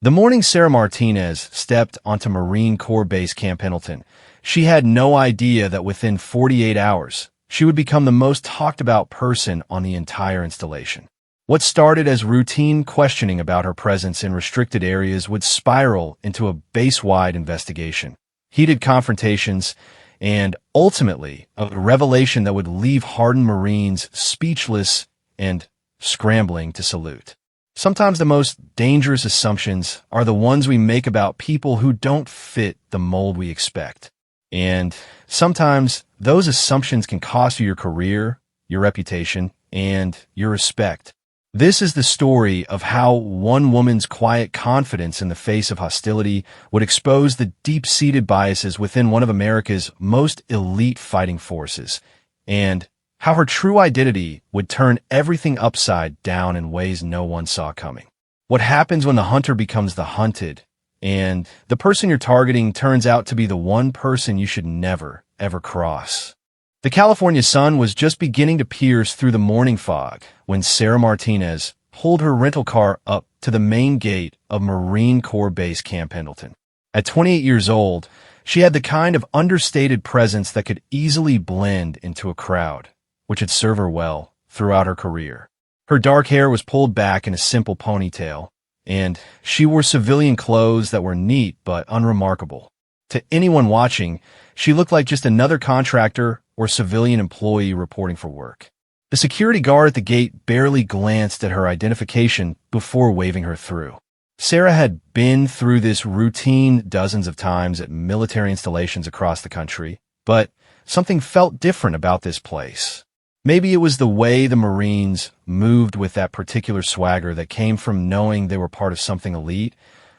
The morning Sarah Martinez stepped onto Marine Corps Base Camp Pendleton, she had no idea that within 48 hours, she would become the most talked about person on the entire installation. What started as routine questioning about her presence in restricted areas would spiral into a base-wide investigation, heated confrontations, and ultimately a revelation that would leave hardened Marines speechless and scrambling to salute. Sometimes the most dangerous assumptions are the ones we make about people who don't fit the mold we expect. And sometimes those assumptions can cost you your career, your reputation, and your respect. This is the story of how one woman's quiet confidence in the face of hostility would expose the deep-seated biases within one of America's most elite fighting forces, and how her true identity would turn everything upside down in ways no one saw coming. What happens when the hunter becomes the hunted, and the person you're targeting turns out to be the one person you should never, ever cross. The California sun was just beginning to pierce through the morning fog when Sarah Martinez pulled her rental car up to the main gate of Marine Corps Base Camp Pendleton. At 28 years old, she had the kind of understated presence that could easily blend into a crowd, which had served her well throughout her career. Her dark hair was pulled back in a simple ponytail, and she wore civilian clothes that were neat but unremarkable. To anyone watching, she looked like just another contractor or civilian employee reporting for work. The security guard at the gate barely glanced at her identification before waving her through. Sarah had been through this routine dozens of times at military installations across the country, but something felt different about this place. Maybe it was the way the Marines moved with that particular swagger that came from knowing they were part of something elite,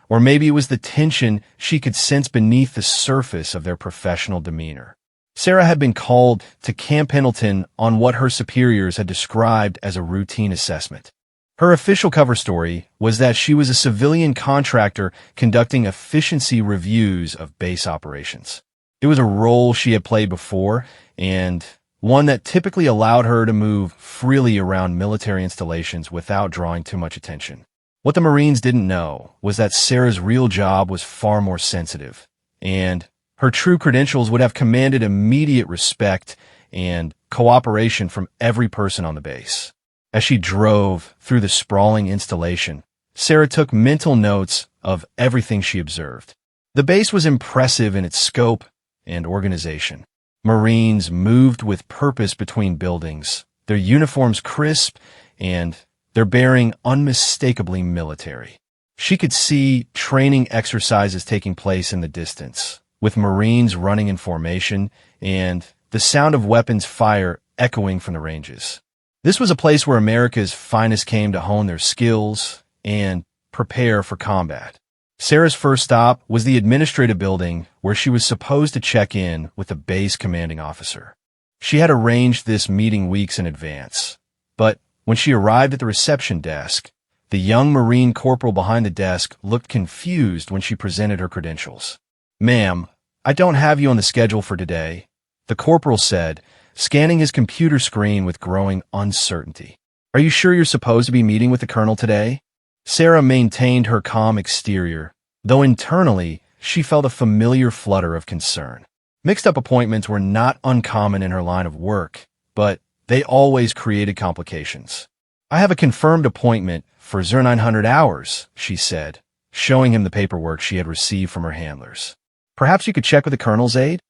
or maybe it was the tension she could sense beneath the surface of their professional demeanor. Sarah had been called to Camp Pendleton on what her superiors had described as a routine assessment. Her official cover story was that she was a civilian contractor conducting efficiency reviews of base operations. It was a role she had played before, and one that typically allowed her to move freely around military installations without drawing too much attention. What the Marines didn't know was that Sarah's real job was far more sensitive, and her true credentials would have commanded immediate respect and cooperation from every person on the base. As she drove through the sprawling installation, Sarah took mental notes of everything she observed. The base was impressive in its scope and organization. Marines moved with purpose between buildings, their uniforms crisp and their bearing unmistakably military. She could see training exercises taking place in the distance, with Marines running in formation and the sound of weapons fire echoing from the ranges. This was a place where America's finest came to hone their skills and prepare for combat. Sarah's first stop was the administrative building where she was supposed to check in with the base commanding officer. She had arranged this meeting weeks in advance, but when she arrived at the reception desk, the young Marine corporal behind the desk looked confused when she presented her credentials. "Ma'am, I don't have you on the schedule for today," the corporal said, scanning his computer screen with growing uncertainty. "Are you sure you're supposed to be meeting with the colonel today?" Sarah maintained her calm exterior, though internally she felt a familiar flutter of concern. Mixed-up appointments were not uncommon in her line of work, but they always created complications. "I have a confirmed appointment for 0900 hours, she said, showing him the paperwork she had received from her handlers. "Perhaps you could check with the colonel's aide?"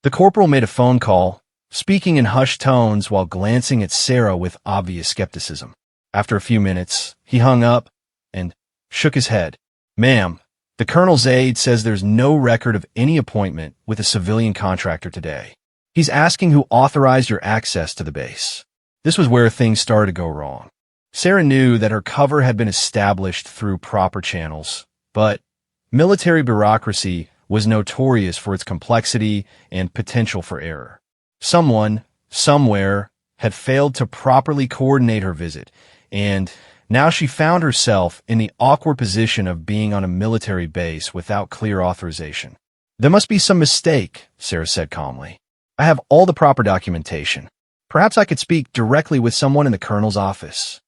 The corporal made a phone call, speaking in hushed tones while glancing at Sarah with obvious skepticism. After a few minutes, he hung up and shook his head. "Ma'am, the colonel's aide says there's no record of any appointment with a civilian contractor today. He's asking who authorized your access to the base." This was where things started to go wrong. Sarah knew that her cover had been established through proper channels, but military bureaucracy was notorious for its complexity and potential for error. Someone, somewhere, had failed to properly coordinate her visit, and now she found herself in the awkward position of being on a military base without clear authorization. "There must be some mistake," Sarah said calmly. "I have all the proper documentation. Perhaps I could speak directly with someone in the colonel's office."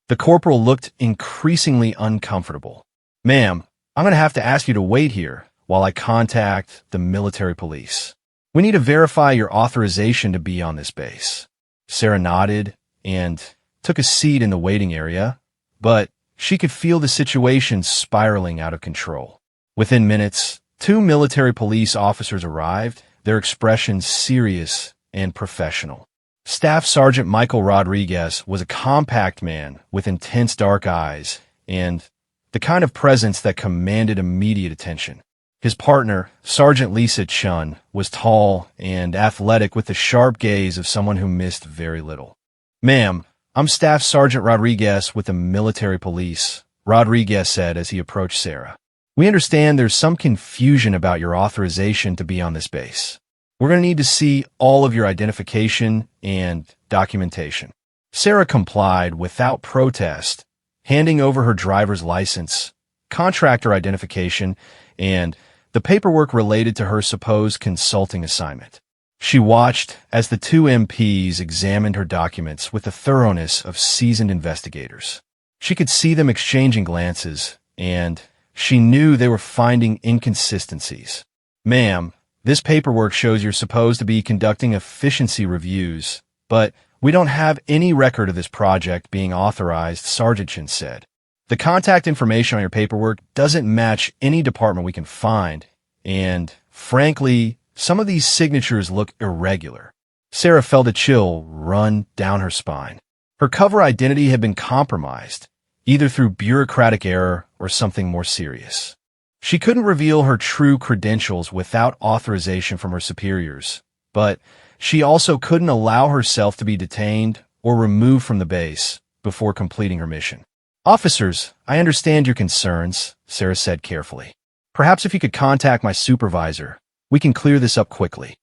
The corporal looked increasingly uncomfortable. "Ma'am, I'm going to have to ask you to wait here while I contact the military police. We need to verify your authorization to be on this base." Sarah nodded and took a seat in the waiting area, but she could feel the situation spiraling out of control. Within minutes, 2 military police officers arrived, their expressions serious and professional. Staff Sergeant Michael Rodriguez was a compact man with intense dark eyes and the kind of presence that commanded immediate attention. His partner, Sergeant Lisa Chun, was tall and athletic with the sharp gaze of someone who missed very little. "Ma'am, I'm Staff Sergeant Rodriguez with the military police," Rodriguez said as he approached Sarah. "We understand there's some confusion about your authorization to be on this base. We're going to need to see all of your identification and documentation." Sarah complied without protest, handing over her driver's license, contractor identification, and the paperwork related to her supposed consulting assignment. She watched as the 2 MPs examined her documents with the thoroughness of seasoned investigators. She could see them exchanging glances, and she knew they were finding inconsistencies. "Ma'am, this paperwork shows you're supposed to be conducting efficiency reviews, but we don't have any record of this project being authorized," Sergeant Chin said. "The contact information on your paperwork doesn't match any department we can find, and frankly, some of these signatures look irregular." Sarah felt a chill run down her spine. Her cover identity had been compromised, either through bureaucratic error or something more serious. She couldn't reveal her true credentials without authorization from her superiors, but she also couldn't allow herself to be detained or removed from the base before completing her mission. "Officers, I understand your concerns," Sarah said carefully. "Perhaps if you could contact my supervisor, we can clear this up quickly."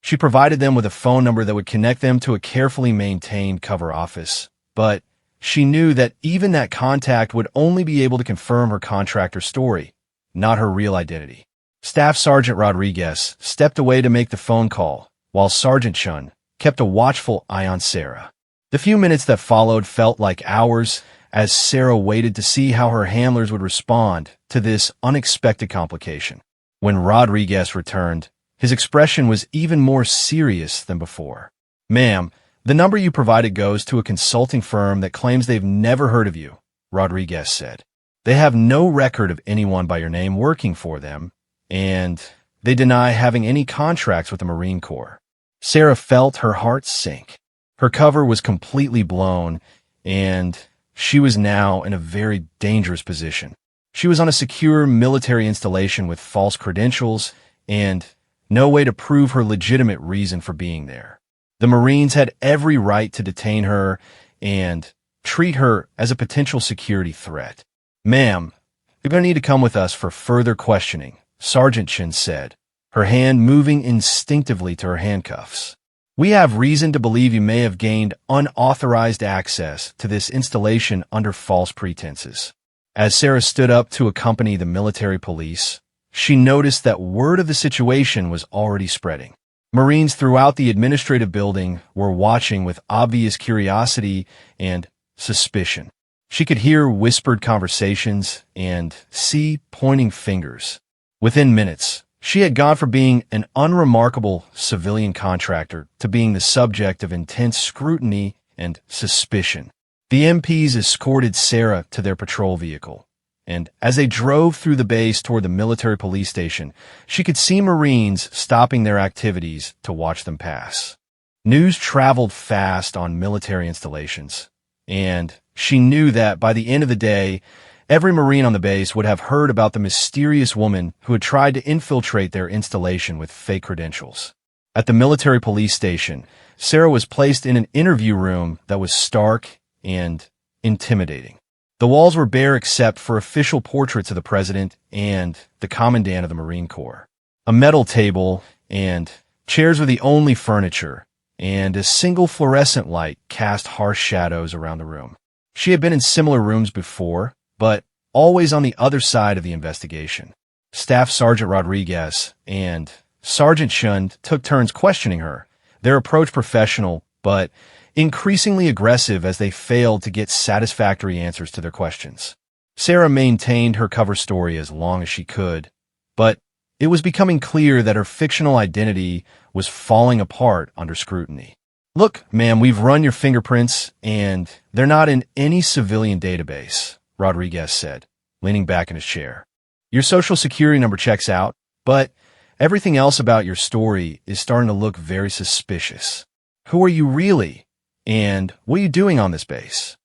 She provided them with a phone number that would connect them to a carefully maintained cover office, but she knew that even that contact would only be able to confirm her contractor story, not her real identity. Staff Sergeant Rodriguez stepped away to make the phone call, while Sergeant Chun kept a watchful eye on Sarah. The few minutes that followed felt like hours as Sarah waited to see how her handlers would respond to this unexpected complication. When Rodriguez returned, his expression was even more serious than before. "Ma'am, the number you provided goes to a consulting firm that claims they've never heard of you," Rodriguez said. "They have no record of anyone by your name working for them, and they deny having any contracts with the Marine Corps." Sarah felt her heart sink. Her cover was completely blown, and she was now in a very dangerous position. She was on a secure military installation with false credentials and no way to prove her legitimate reason for being there. The Marines had every right to detain her and treat her as a potential security threat. "Ma'am, you're going to need to come with us for further questioning," Sergeant Chin said, her hand moving instinctively to her handcuffs. "We have reason to believe you may have gained unauthorized access to this installation under false pretenses." As Sarah stood up to accompany the military police, she noticed that word of the situation was already spreading. Marines throughout the administrative building were watching with obvious curiosity and suspicion. She could hear whispered conversations and see pointing fingers. Within minutes, she had gone from being an unremarkable civilian contractor to being the subject of intense scrutiny and suspicion. The MPs escorted Sarah to their patrol vehicle, and as they drove through the base toward the military police station, she could see Marines stopping their activities to watch them pass. News traveled fast on military installations, and she knew that by the end of the day, every Marine on the base would have heard about the mysterious woman who had tried to infiltrate their installation with fake credentials. At the military police station, Sarah was placed in an interview room that was stark and intimidating. The walls were bare except for official portraits of the president and the commandant of the Marine Corps. A metal table and chairs were the only furniture, and a single fluorescent light cast harsh shadows around the room. She had been in similar rooms before, but always on the other side of the investigation. Staff Sergeant Rodriguez and Sergeant Shund took turns questioning her, their approach professional, but increasingly aggressive as they failed to get satisfactory answers to their questions. Sarah maintained her cover story as long as she could, but it was becoming clear that her fictional identity was falling apart under scrutiny. "Look, ma'am, we've run your fingerprints, and they're not in any civilian database," Rodriguez said, leaning back in his chair. "Your social security number checks out, but everything else about your story is starting to look very suspicious. Who are you really? And what are you doing on this base?"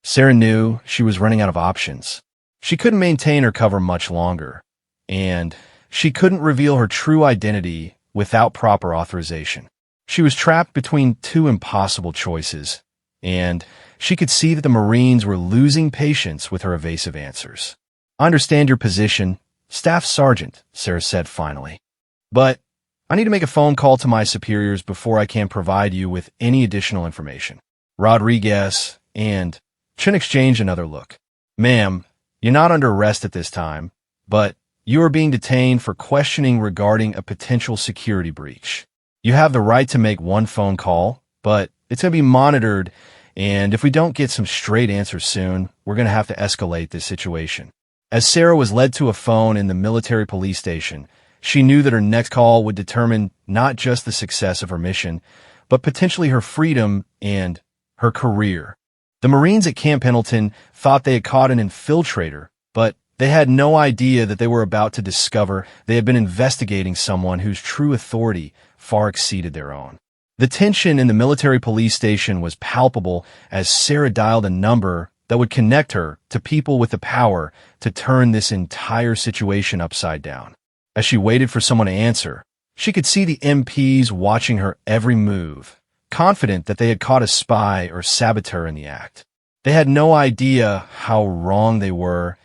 Sarah knew she was running out of options. She couldn't maintain her cover much longer, and she couldn't reveal her true identity without proper authorization. She was trapped between two impossible choices, and she could see that the Marines were losing patience with her evasive answers. "I understand your position, Staff Sergeant," Sarah said finally. "But I need to make a phone call to my superiors before I can provide you with any additional information." Rodriguez and Chin exchanged another look. "Ma'am, you're not under arrest at this time, but you are being detained for questioning regarding a potential security breach. You have the right to make one phone call, but it's going to be monitored, and if we don't get some straight answers soon, we're going to have to escalate this situation." As Sarah was led to a phone in the military police station, she knew that her next call would determine not just the success of her mission, but potentially her freedom and her career. The Marines at Camp Pendleton thought they had caught an infiltrator, but they had no idea that they were about to discover they had been investigating someone whose true authority far exceeded their own. The tension in the military police station was palpable as Sarah dialed a number that would connect her to people with the power to turn this entire situation upside down. As she waited for someone to answer, she could see the MPs watching her every move, confident that they had caught a spy or saboteur in the act. They had no idea how wrong they were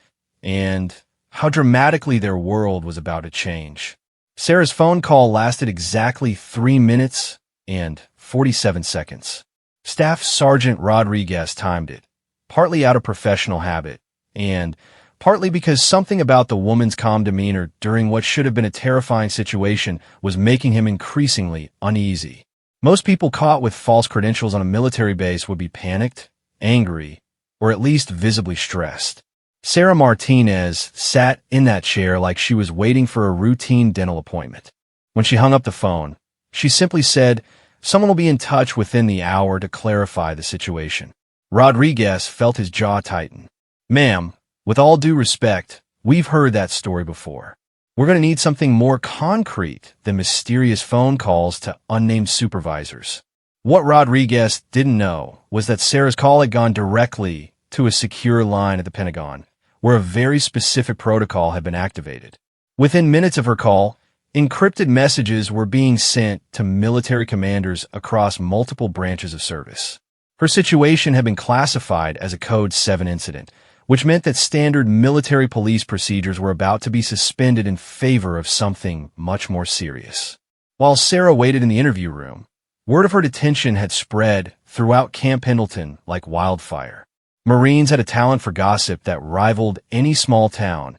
and how dramatically their world was about to change. Sarah's phone call lasted exactly 3 minutes and 47 seconds. Staff Sergeant Rodriguez timed it, partly out of professional habit, and partly because something about the woman's calm demeanor during what should have been a terrifying situation was making him increasingly uneasy. Most people caught with false credentials on a military base would be panicked, angry, or at least visibly stressed. Sarah Martinez sat in that chair like she was waiting for a routine dental appointment. When she hung up the phone, she simply said, "Someone will be in touch within the hour to clarify the situation." Rodriguez felt his jaw tighten. "Ma'am, with all due respect, we've heard that story before. We're going to need something more concrete than mysterious phone calls to unnamed supervisors." What Rodriguez didn't know was that Sarah's call had gone directly to a secure line at the Pentagon, where a very specific protocol had been activated. Within minutes of her call, encrypted messages were being sent to military commanders across multiple branches of service. Her situation had been classified as a Code 7 incident, which meant that standard military police procedures were about to be suspended in favor of something much more serious. While Sarah waited in the interview room, word of her detention had spread throughout Camp Pendleton like wildfire. Marines had a talent for gossip that rivaled any small town,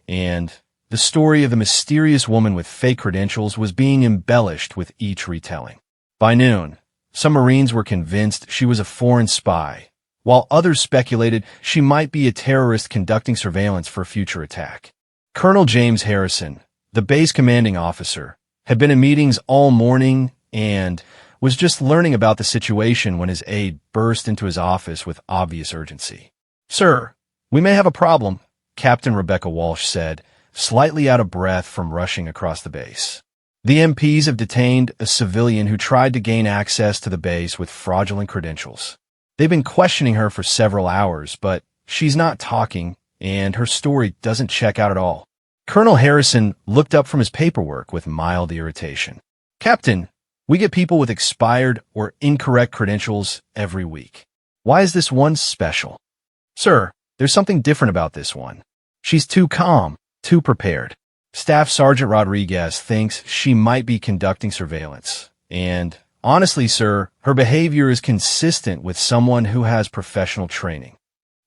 and the story of the mysterious woman with fake credentials was being embellished with each retelling. By noon, some Marines were convinced she was a foreign spy, while others speculated she might be a terrorist conducting surveillance for a future attack. Colonel James Harrison, the base commanding officer, had been in meetings all morning and was just learning about the situation when his aide burst into his office with obvious urgency. "Sir, we may have a problem," Captain Rebecca Walsh said, slightly out of breath from rushing across the base. "The MPs have detained a civilian who tried to gain access to the base with fraudulent credentials. They've been questioning her for several hours, but she's not talking, and her story doesn't check out at all." Colonel Harrison looked up from his paperwork with mild irritation. "Captain, we get people with expired or incorrect credentials every week. Why is this one special?" "Sir, there's something different about this one. She's too calm, too prepared. Staff Sergeant Rodriguez thinks she might be conducting surveillance. And honestly, sir, her behavior is consistent with someone who has professional training."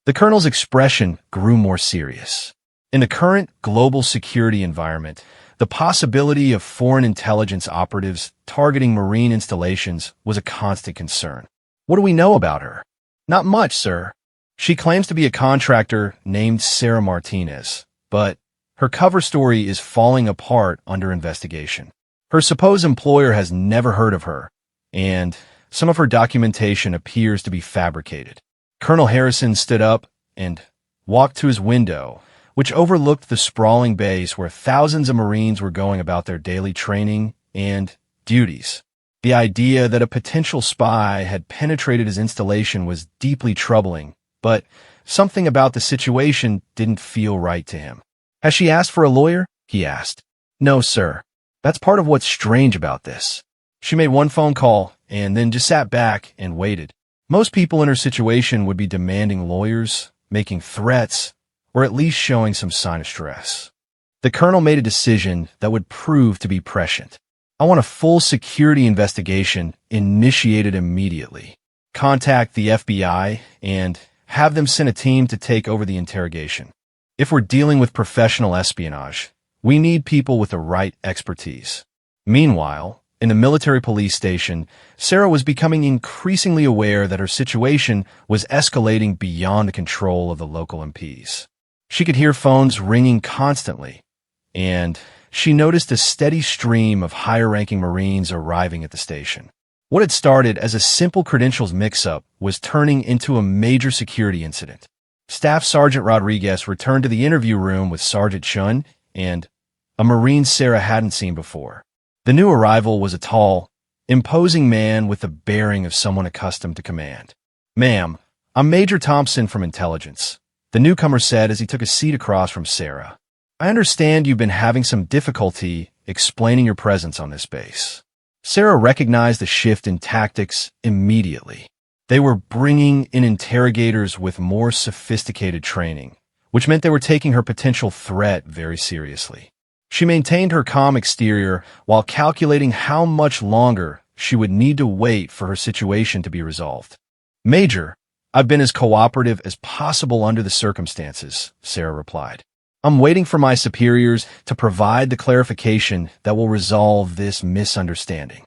The colonel's expression grew more serious. In the current global security environment, the possibility of foreign intelligence operatives targeting Marine installations was a constant concern. "What do we know about her?" "Not much, sir. She claims to be a contractor named Sarah Martinez, but her cover story is falling apart under investigation. Her supposed employer has never heard of her, and some of her documentation appears to be fabricated. Colonel Harrison stood up and walked to his window, which overlooked the sprawling base where thousands of Marines were going about their daily training and duties. The idea that a potential spy had penetrated his installation was deeply troubling, but something about the situation didn't feel right to him. "Has she asked for a lawyer?" he asked. "No, sir. That's part of what's strange about this. She made one phone call and then just sat back and waited. Most people in her situation would be demanding lawyers, making threats, or at least showing some sign of stress." The colonel made a decision that would prove to be prescient. "I want a full security investigation initiated immediately. Contact the FBI and have them send a team to take over the interrogation. If we're dealing with professional espionage, we need people with the right expertise." Meanwhile, in the military police station, Sarah was becoming increasingly aware that her situation was escalating beyond the control of the local MPs. She could hear phones ringing constantly, and she noticed a steady stream of higher-ranking Marines arriving at the station. What had started as a simple credentials mix-up was turning into a major security incident. Staff Sergeant Rodriguez returned to the interview room with Sergeant Chun and a Marine Sarah hadn't seen before. The new arrival was a tall, imposing man with the bearing of someone accustomed to command. "Ma'am, I'm Major Thompson from Intelligence," the newcomer said as he took a seat across from Sarah. "I understand you've been having some difficulty explaining your presence on this base." Sarah recognized the shift in tactics immediately. They were bringing in interrogators with more sophisticated training, which meant they were taking her potential threat very seriously. She maintained her calm exterior while calculating how much longer she would need to wait for her situation to be resolved. "Major, I've been as cooperative as possible under the circumstances," Sarah replied. "I'm waiting for my superiors to provide the clarification that will resolve this misunderstanding."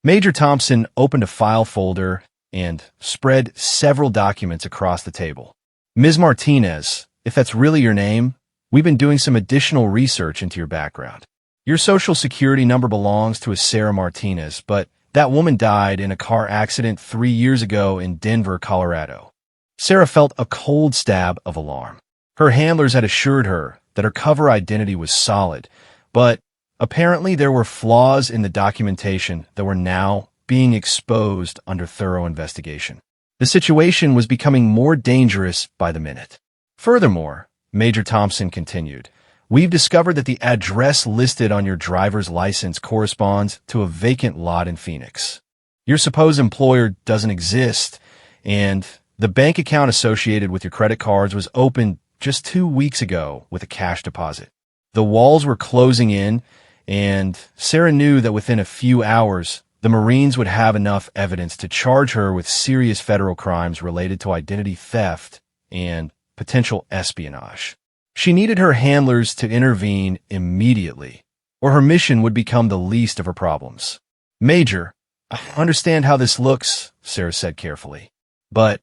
Major Thompson opened a file folder and spread several documents across the table. "Ms. Martinez, if that's really your name, we've been doing some additional research into your background. Your social security number belongs to a Sarah Martinez, but that woman died in a car accident 3 years ago in Denver, Colorado." Sarah felt a cold stab of alarm. Her handlers had assured her that her cover identity was solid, but apparently there were flaws in the documentation that were now being exposed under thorough investigation. The situation was becoming more dangerous by the minute. "Furthermore," Major Thompson continued, "we've discovered that the address listed on your driver's license corresponds to a vacant lot in Phoenix. Your supposed employer doesn't exist, and the bank account associated with your credit cards was opened just 2 weeks ago with a cash deposit." The walls were closing in, and Sarah knew that within a few hours, the Marines would have enough evidence to charge her with serious federal crimes related to identity theft and potential espionage. She needed her handlers to intervene immediately, or her mission would become the least of her problems. "Major, I understand how this looks," Sarah said carefully, "but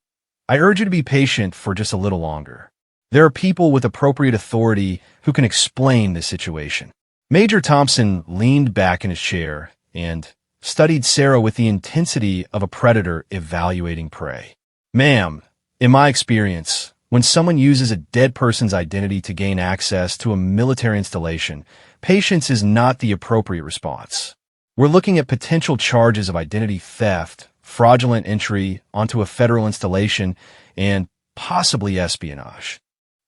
I urge you to be patient for just a little longer. There are people with appropriate authority who can explain this situation." Major Thompson leaned back in his chair and studied Sarah with the intensity of a predator evaluating prey. "Ma'am, in my experience, when someone uses a dead person's identity to gain access to a military installation, patience is not the appropriate response. We're looking at potential charges of identity theft, fraudulent entry onto a federal installation, and possibly espionage."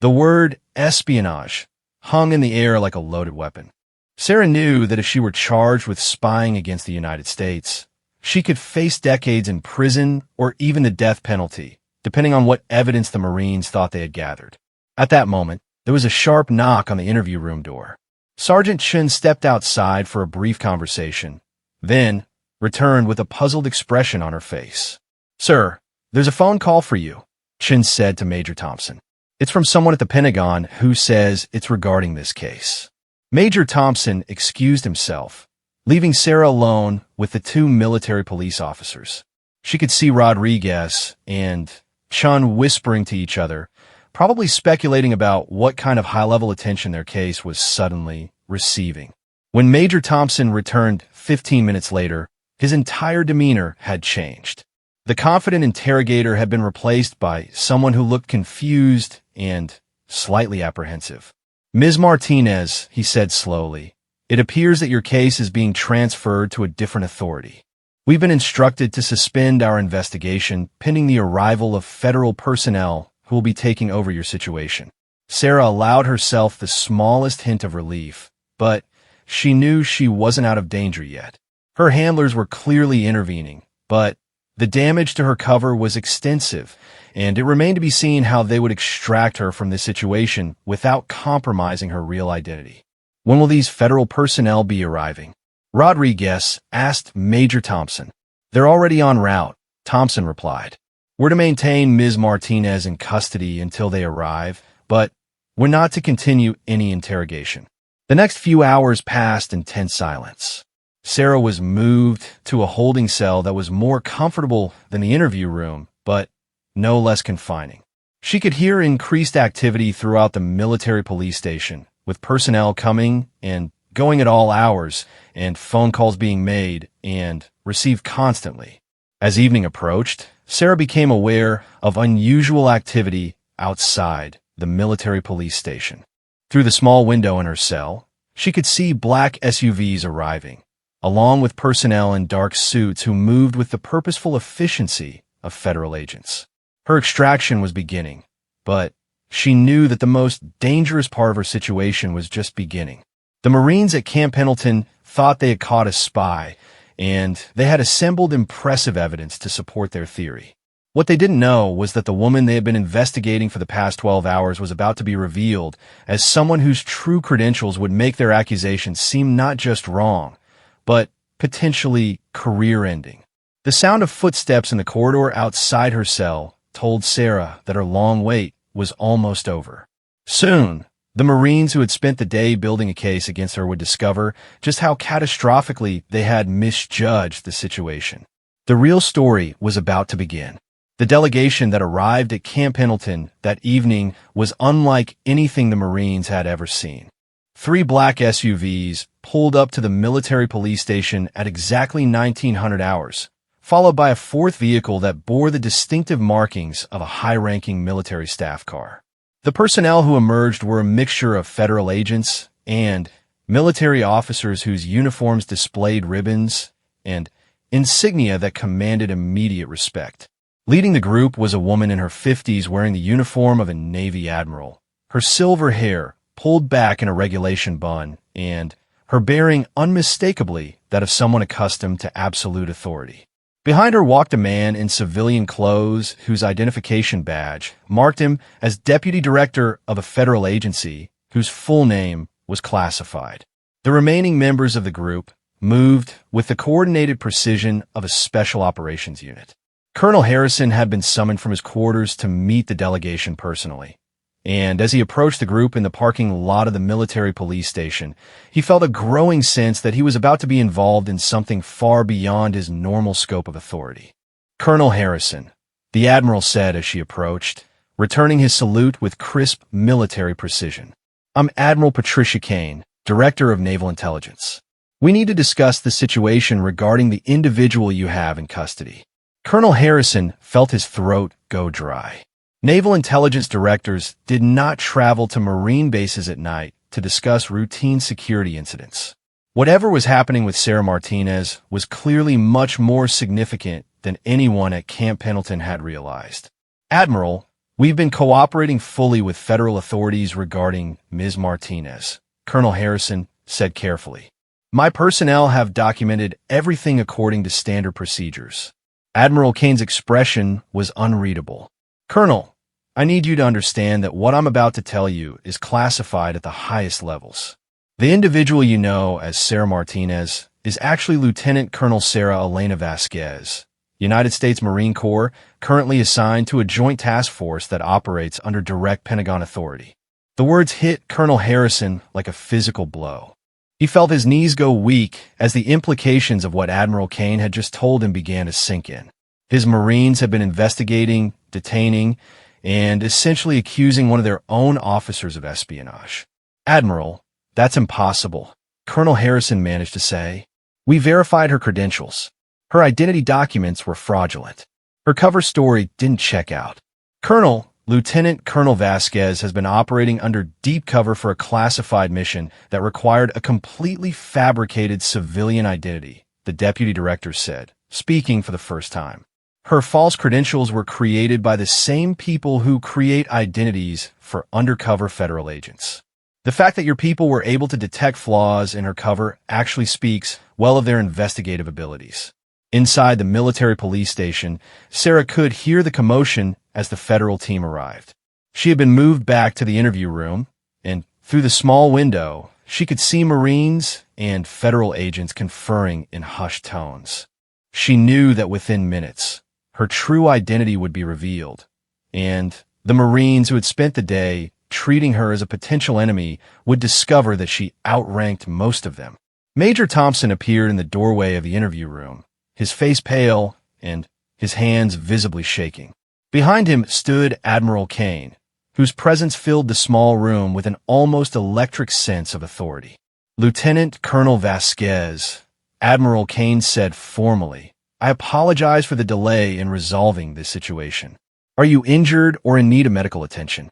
The word espionage hung in the air like a loaded weapon. Sarah knew that if she were charged with spying against the United States, she could face decades in prison or even the death penalty, depending on what evidence the Marines thought they had gathered. At that moment, there was a sharp knock on the interview room door. Sergeant Chun stepped outside for a brief conversation, then returned with a puzzled expression on her face. "Sir, there's a phone call for you," Chun said to Major Thompson. "It's from someone at the Pentagon who says it's regarding this case." Major Thompson excused himself, leaving Sarah alone with the 2 military police officers. She could see Rodriguez and Chun whispering to each other, probably speculating about what kind of high-level attention their case was suddenly receiving. When Major Thompson returned 15 minutes later, his entire demeanor had changed. The confident interrogator had been replaced by someone who looked confused and slightly apprehensive. "Ms. Martinez," he said slowly, "it appears that your case is being transferred to a different authority. We've been instructed to suspend our investigation pending the arrival of federal personnel who will be taking over your situation." Sarah allowed herself the smallest hint of relief, but she knew she wasn't out of danger yet. Her handlers were clearly intervening, but the damage to her cover was extensive, and it remained to be seen how they would extract her from this situation without compromising her real identity. "When will these federal personnel be arriving?" Rodriguez asked Major Thompson. "They're already en route," Thompson replied. "We're to maintain Ms. Martinez in custody until they arrive, but we're not to continue any interrogation." The next few hours passed in tense silence. Sarah was moved to a holding cell that was more comfortable than the interview room, but no less confining. She could hear increased activity throughout the military police station, with personnel coming and going at all hours, and phone calls being made and received constantly. As evening approached, Sarah became aware of unusual activity outside the military police station. Through the small window in her cell, she could see black SUVs arriving, along with personnel in dark suits who moved with the purposeful efficiency of federal agents. Her extraction was beginning, but she knew that the most dangerous part of her situation was just beginning. The Marines at Camp Pendleton thought they had caught a spy, and they had assembled impressive evidence to support their theory. What they didn't know was that the woman they had been investigating for the past 12 hours was about to be revealed as someone whose true credentials would make their accusations seem not just wrong, but potentially career-ending. The sound of footsteps in the corridor outside her cell told Sarah that her long wait was almost over. Soon, the Marines who had spent the day building a case against her would discover just how catastrophically they had misjudged the situation. The real story was about to begin. The delegation that arrived at Camp Pendleton that evening was unlike anything the Marines had ever seen. 3 black SUVs pulled up to the military police station at exactly 1900 hours, followed by a 4th vehicle that bore the distinctive markings of a high-ranking military staff car. The personnel who emerged were a mixture of federal agents and military officers whose uniforms displayed ribbons and insignia that commanded immediate respect. Leading the group was a woman in her 50s wearing the uniform of a Navy admiral, her silver hair pulled back in a regulation bun, and her bearing unmistakably that of someone accustomed to absolute authority. Behind her walked a man in civilian clothes whose identification badge marked him as Deputy Director of a federal agency whose full name was classified. The remaining members of the group moved with the coordinated precision of a special operations unit. Colonel Harrison had been summoned from his quarters to meet the delegation personally, and as he approached the group in the parking lot of the military police station, he felt a growing sense that he was about to be involved in something far beyond his normal scope of authority. "Colonel Harrison," the Admiral said as she approached, returning his salute with crisp military precision. "I'm Admiral Patricia Kane, Director of Naval Intelligence. We need to discuss the situation regarding the individual you have in custody." Colonel Harrison felt his throat go dry. Naval intelligence directors did not travel to Marine bases at night to discuss routine security incidents. Whatever was happening with Sarah Martinez was clearly much more significant than anyone at Camp Pendleton had realized. "Admiral, we've been cooperating fully with federal authorities regarding Ms. Martinez," Colonel Harrison said carefully. "My personnel have documented everything according to standard procedures." Admiral Kane's expression was unreadable. "Colonel, I need you to understand that what I'm about to tell you is classified at the highest levels. The individual you know as Sarah Martinez is actually Lieutenant Colonel Sarah Elena Vasquez, United States Marine Corps, currently assigned to a joint task force that operates under direct Pentagon authority." The words hit Colonel Harrison like a physical blow. He felt his knees go weak as the implications of what Admiral Kane had just told him began to sink in. His Marines had been investigating detaining, and essentially accusing one of their own officers of espionage. "Admiral, that's impossible," Colonel Harrison managed to say. "We verified her credentials. Her identity documents were fraudulent. Her cover story didn't check out." "Colonel, Lieutenant Colonel Vasquez has been operating under deep cover for a classified mission that required a completely fabricated civilian identity," the deputy director said, speaking for the first time. "Her false credentials were created by the same people who create identities for undercover federal agents. The fact that your people were able to detect flaws in her cover actually speaks well of their investigative abilities." Inside the military police station, Sarah could hear the commotion as the federal team arrived. She had been moved back to the interview room, and through the small window, she could see Marines and federal agents conferring in hushed tones. She knew that within minutes, her true identity would be revealed, and the Marines who had spent the day treating her as a potential enemy would discover that she outranked most of them. Major Thompson appeared in the doorway of the interview room, his face pale and his hands visibly shaking. Behind him stood Admiral Kane, whose presence filled the small room with an almost electric sense of authority. "Lieutenant Colonel Vasquez," Admiral Kane said formally, "I apologize for the delay in resolving this situation. Are you injured or in need of medical attention?"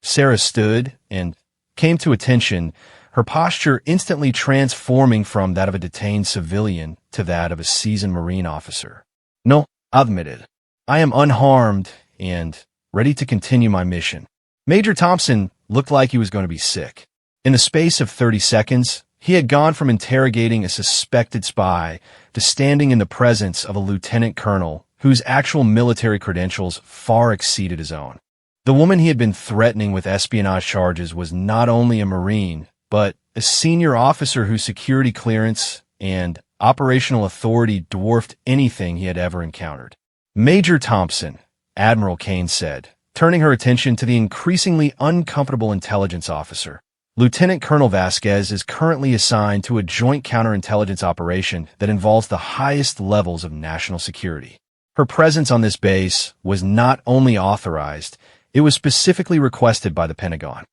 Sarah stood and came to attention, her posture instantly transforming from that of a detained civilian to that of a seasoned Marine officer. "No," admitted. "I am unharmed and ready to continue my mission." Major Thompson looked like he was going to be sick. In the space of 30 seconds, he had gone from interrogating a suspected spy to standing in the presence of a lieutenant colonel whose actual military credentials far exceeded his own. The woman he had been threatening with espionage charges was not only a Marine, but a senior officer whose security clearance and operational authority dwarfed anything he had ever encountered. "Major Thompson," Admiral Kane said, turning her attention to the increasingly uncomfortable intelligence officer. "Lieutenant Colonel Vasquez is currently assigned to a joint counterintelligence operation that involves the highest levels of national security. Her presence on this base was not only authorized, it was specifically requested by the Pentagon."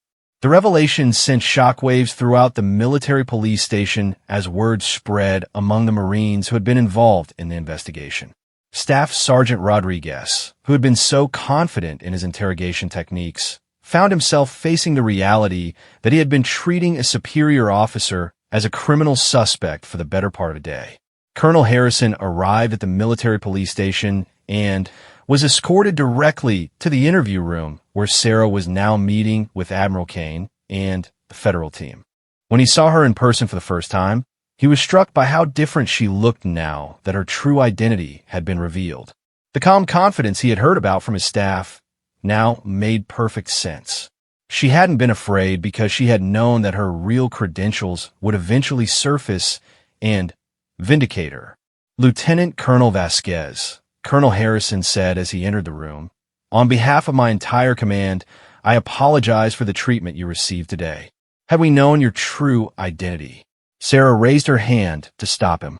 The revelation sent shockwaves throughout the military police station as word spread among the Marines who had been involved in the investigation. Staff Sergeant Rodriguez, who had been so confident in his interrogation techniques, found himself facing the reality that he had been treating a superior officer as a criminal suspect for the better part of a day. Colonel Harrison arrived at the military police station and was escorted directly to the interview room where Sarah was now meeting with Admiral Kane and the federal team. When he saw her in person for the first time, he was struck by how different she looked now that her true identity had been revealed. The calm confidence he had heard about from his staff now made perfect sense. She hadn't been afraid because she had known that her real credentials would eventually surface and vindicate her. "Lieutenant Colonel Vasquez," Colonel Harrison said as he entered the room, "on behalf of my entire command, I apologize for the treatment you received today. Had we known your true identity..." Sarah raised her hand to stop him.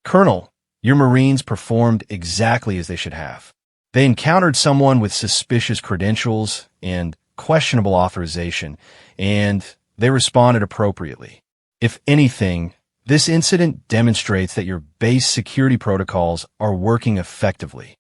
"Colonel, your Marines performed exactly as they should have. They encountered someone with suspicious credentials and questionable authorization, and they responded appropriately. If anything, this incident demonstrates that your base security protocols are working effectively."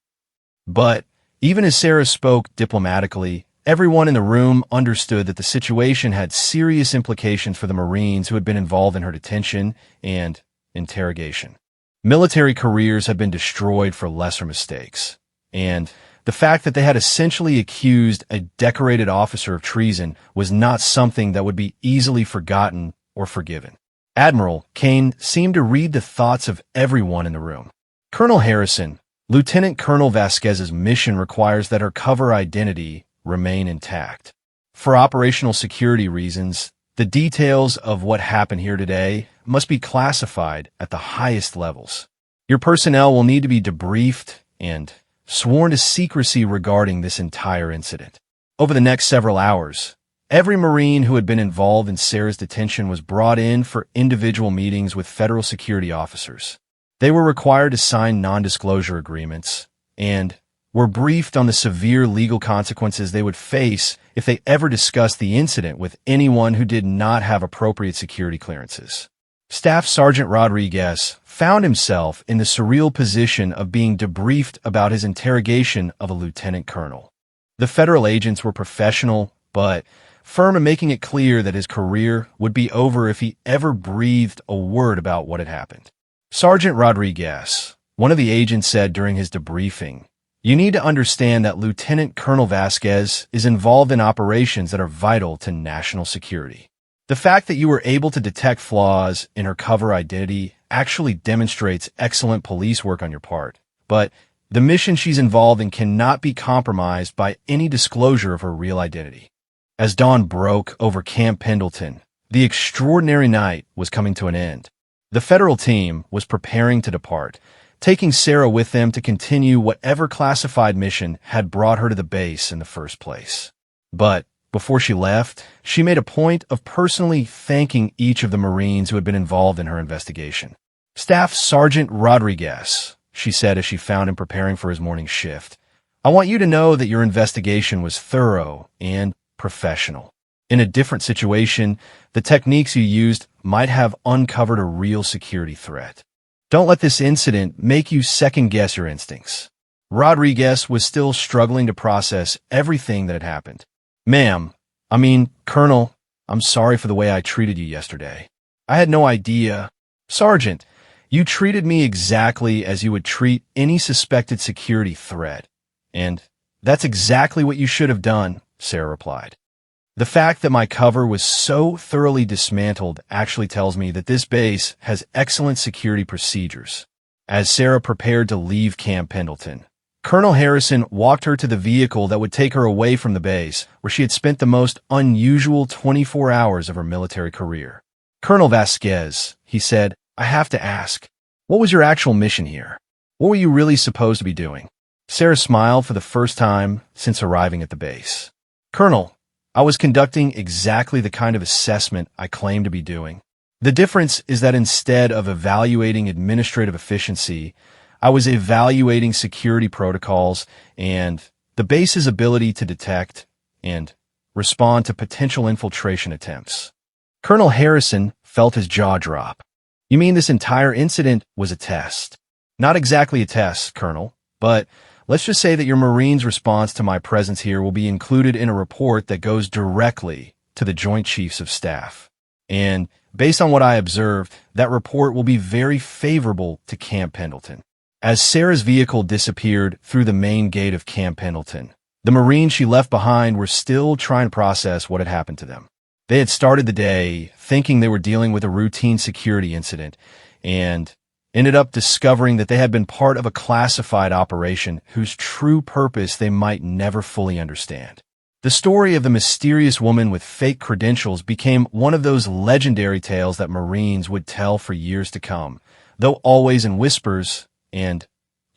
But even as Sarah spoke diplomatically, everyone in the room understood that the situation had serious implications for the Marines who had been involved in her detention and interrogation. Military careers had been destroyed for lesser mistakes, and the fact that they had essentially accused a decorated officer of treason was not something that would be easily forgotten or forgiven. Admiral Kane seemed to read the thoughts of everyone in the room. "Colonel Harrison, Lieutenant Colonel Vasquez's mission requires that her cover identity remain intact. For operational security reasons, the details of what happened here today must be classified at the highest levels. Your personnel will need to be debriefed and sworn to secrecy regarding this entire incident. Over the next several hours, every Marine who had been involved in Sarah's detention was brought in for individual meetings with federal security officers. They were required to sign non-disclosure agreements, and were briefed on the severe legal consequences they would face if they ever discussed the incident with anyone who did not have appropriate security clearances. Staff Sergeant Rodriguez found himself in the surreal position of being debriefed about his interrogation of a lieutenant colonel. The federal agents were professional, but firm in making it clear that his career would be over if he ever breathed a word about what had happened. Sergeant Rodriguez, one of the agents, said during his debriefing, "You need to understand that Lieutenant Colonel Vasquez is involved in operations that are vital to national security. The fact that you were able to detect flaws in her cover identity actually demonstrates excellent police work on your part, but the mission she's involved in cannot be compromised by any disclosure of her real identity." As dawn broke over Camp Pendleton, the extraordinary night was coming to an end. The federal team was preparing to depart, taking Sarah with them to continue whatever classified mission had brought her to the base in the first place. But before she left, she made a point of personally thanking each of the Marines who had been involved in her investigation. "Staff Sergeant Rodriguez," she said as she found him preparing for his morning shift, "I want you to know that your investigation was thorough and professional. In a different situation, the techniques you used might have uncovered a real security threat. Don't let this incident make you second-guess your instincts." Rodriguez was still struggling to process everything that had happened. Colonel, I'm sorry for the way I treated you yesterday. I had no idea." "Sergeant, you treated me exactly as you would treat any suspected security threat. And that's exactly what you should have done," Sarah replied. "The fact that my cover was so thoroughly dismantled actually tells me that this base has excellent security procedures." As Sarah prepared to leave Camp Pendleton, Colonel Harrison walked her to the vehicle that would take her away from the base, where she had spent the most unusual 24 hours of her military career. "Colonel Vasquez," he said, "I have to ask, what was your actual mission here? What were you really supposed to be doing?" Sarah smiled for the first time since arriving at the base. "Colonel, I was conducting exactly the kind of assessment I claimed to be doing. The difference is that instead of evaluating administrative efficiency, I was evaluating security protocols and the base's ability to detect and respond to potential infiltration attempts." Colonel Harrison felt his jaw drop. "You mean this entire incident was a test?" "Not exactly a test, Colonel, but let's just say that your Marines' response to my presence here will be included in a report that goes directly to the Joint Chiefs of Staff. And based on what I observed, that report will be very favorable to Camp Pendleton." As Sarah's vehicle disappeared through the main gate of Camp Pendleton, the Marines she left behind were still trying to process what had happened to them. They had started the day thinking they were dealing with a routine security incident and ended up discovering that they had been part of a classified operation whose true purpose they might never fully understand. The story of the mysterious woman with fake credentials became one of those legendary tales that Marines would tell for years to come, though always in whispers and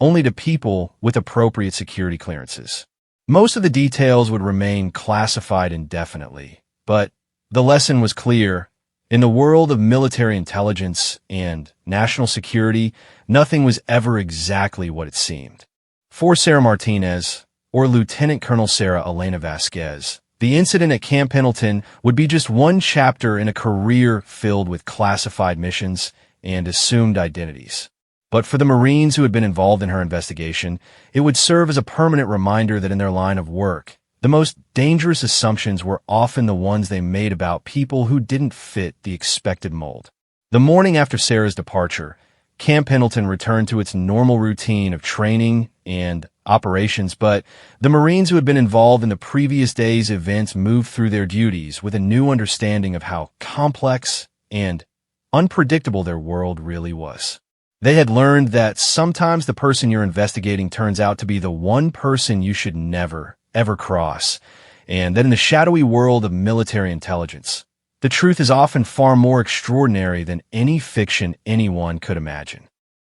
only to people with appropriate security clearances. Most of the details would remain classified indefinitely, but the lesson was clear. In the world of military intelligence and national security, nothing was ever exactly what it seemed. For Sarah Martinez, or Lieutenant Colonel Sarah Elena Vasquez, the incident at Camp Pendleton would be just one chapter in a career filled with classified missions and assumed identities. But for the Marines who had been involved in her investigation, it would serve as a permanent reminder that in their line of work, the most dangerous assumptions were often the ones they made about people who didn't fit the expected mold. The morning after Sarah's departure, Camp Pendleton returned to its normal routine of training and operations, but the Marines who had been involved in the previous day's events moved through their duties with a new understanding of how complex and unpredictable their world really was. They had learned that sometimes the person you're investigating turns out to be the one person you should never, ever cross, and that in the shadowy world of military intelligence, the truth is often far more extraordinary than any fiction anyone could imagine.